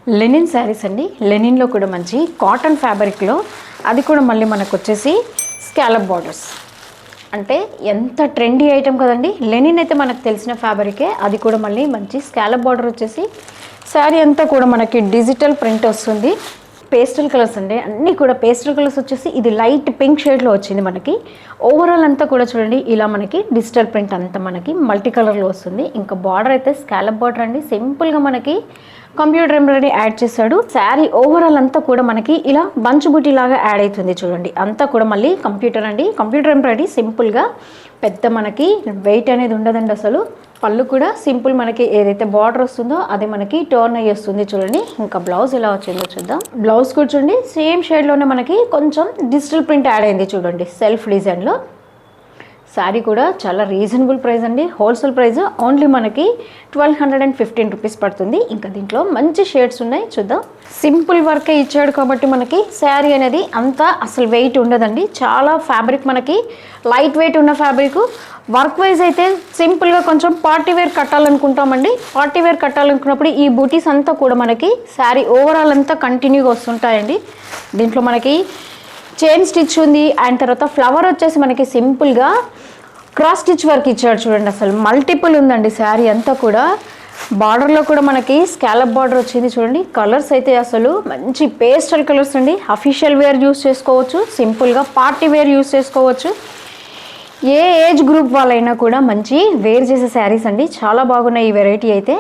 Lenin saris అండి. లెనిన్లో కూడా మంచి కాటన్ ఫ్యాబ్రిక్లో, అది కూడా మళ్ళీ మనకు వచ్చేసి స్కాలప్ బార్డర్స్. అంటే ఎంత ట్రెండీ ఐటమ్ కదండి. లెనిన్ అయితే మనకు తెలిసిన ఫ్యాబ్రికే, అది కూడా మళ్ళీ మంచి స్కాలప్ బార్డర్ వచ్చేసి శారీ అంతా కూడా మనకి డిజిటల్ ప్రింట్ వస్తుంది. పేస్టల్ కలర్స్ అండి, అన్నీ కూడా పేస్టల్ కలర్స్ వచ్చేసి ఇది లైట్ పింక్ షేడ్లో వచ్చింది మనకి. ఓవరాల్ అంతా కూడా చూడండి ఇలా మనకి డిజిటల్ ప్రింట్ అంతా మనకి మల్టీ కలర్లో వస్తుంది. ఇంకా బార్డర్ అయితే స్కాలప్ బార్డర్ అండి, సింపుల్గా మనకి కంప్యూటర్ ఎంబ్రాయిడరీ యాడ్ చేశాడు. శారీ ఓవరాల్ అంతా కూడా మనకి ఇలా బంచ్ బుటీ లాగా యాడ్ అవుతుంది చూడండి. అంతా కూడా మళ్ళీ కంప్యూటర్ అండి, కంప్యూటర్ ఎంబ్రాయిడరీ సింపుల్గా, పెద్ద మనకి వెయిట్ అనేది ఉండదండి అసలు. పళ్ళు కూడా సింపుల్, మనకి ఏదైతే బార్డర్ వస్తుందో అది మనకి టర్న్ అయ్యి వస్తుంది చూడండి. ఇంకా బ్లౌజ్ ఎలా వచ్చిందో చూద్దాం. బ్లౌజ్ కూడా చూడండి సేమ్ షేడ్లోనే మనకి కొంచెం డిజిటల్ ప్రింట్ యాడ్ అయింది చూడండి సెల్ఫ్ డిజైన్లో. శారీ కూడా చాలా రీజనబుల్ ప్రైస్ అండి, హోల్సేల్ ప్రైస్ ఓన్లీ మనకి 1215 రూపీస్ పడుతుంది. ఇంకా దీంట్లో మంచి షేడ్స్ ఉన్నాయి చూద్దాం. సింపుల్ వర్కే ఇచ్చాడు కాబట్టి మనకి శారీ అనేది అంతా అసలు వెయిట్ ఉండదండి. చాలా ఫ్యాబ్రిక్ మనకి లైట్ వెయిట్ ఉన్న ఫ్యాబ్రిక్. వర్క్ వైజ్ అయితే సింపుల్గా కొంచెం పార్టీ వేర్ కట్టాలనుకుంటామండి. పార్టీ వేర్ కట్టాలనుకున్నప్పుడు ఈ బూటీస్ అంతా కూడా మనకి శారీ ఓవరాల్ అంతా కంటిన్యూగా వస్తుంటాయండి. దీంట్లో మనకి చైన్ స్టిచ్ ఉంది, అండ్ తర్వాత ఫ్లవర్ వచ్చేసి మనకి సింపుల్గా క్రాస్ స్టిచ్ వర్క్ ఇచ్చాడు చూడండి. అసలు మల్టిపుల్ ఉందండి శారీ అంతా కూడా. బార్డర్లో కూడా మనకి స్కాలప్ బార్డర్ వచ్చింది చూడండి. కలర్స్ అయితే అసలు మంచి పేస్టల్ కలర్స్ అండి. అఫీషియల్ వేర్ యూస్ చేసుకోవచ్చు, సింపుల్గా పార్టీ వేర్ యూస్ చేసుకోవచ్చు. ఏ ఏజ్ గ్రూప్ వాళ్ళైనా కూడా మంచి వేర్ చేసే శారీస్ అండి. చాలా బాగున్నాయి ఈ వెరైటీ అయితే.